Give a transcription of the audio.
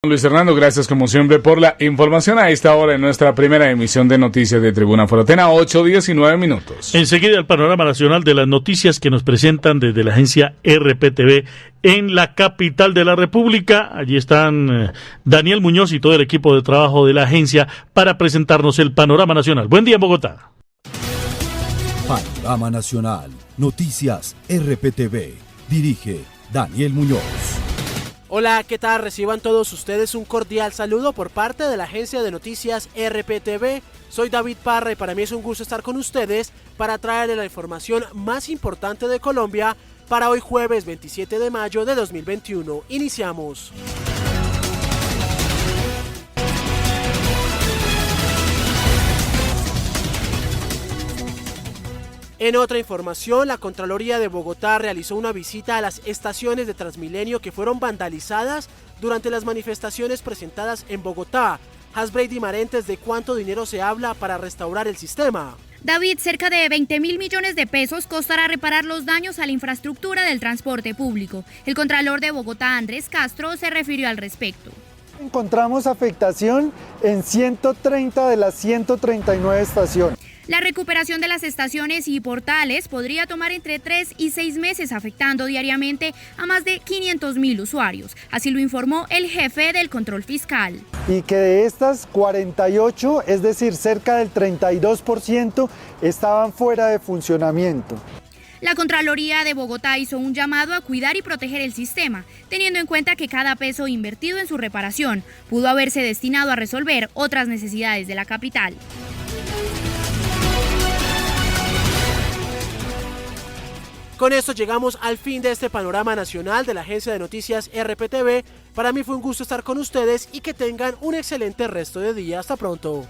Luis Hernando, gracias como siempre por la información a esta hora en nuestra primera emisión de Noticias de Tribuna Forotena, 8:19. Enseguida el panorama nacional de las noticias que nos presentan desde la agencia RPTV en la capital de la República. Allí están Daniel Muñoz y todo el equipo de trabajo de la agencia para presentarnos el panorama nacional. Buen día en Bogotá. Panorama Nacional, Noticias RPTV. Dirige Daniel Muñoz. Hola, ¿qué tal? Reciban todos ustedes un cordial saludo por parte de la agencia de noticias RPTV. Soy David Parra y para mí es un gusto estar con ustedes para traerles la información más importante de Colombia para hoy jueves 27 de mayo de 2021. Iniciamos. En otra información, la Contraloría de Bogotá realizó una visita a las estaciones de Transmilenio que fueron vandalizadas durante las manifestaciones presentadas en Bogotá. Hasbrady Marentes, ¿de cuánto dinero se habla para restaurar el sistema? David, cerca de 20.000 millones de pesos costará reparar los daños a la infraestructura del transporte público. El Contralor de Bogotá, Andrés Castro, se refirió al respecto. Encontramos afectación en 130 de las 139 estaciones. La recuperación de las estaciones y portales podría tomar entre 3 y 6 meses, afectando diariamente a más de 500.000 usuarios. Así lo informó el jefe del control fiscal. Y que de estas 48, es decir, cerca del 32%, estaban fuera de funcionamiento. La Contraloría de Bogotá hizo un llamado a cuidar y proteger el sistema, teniendo en cuenta que cada peso invertido en su reparación pudo haberse destinado a resolver otras necesidades de la capital. Con esto llegamos al fin de este panorama nacional de la agencia de noticias RPTV. Para mí fue un gusto estar con ustedes y que tengan un excelente resto de día. Hasta pronto.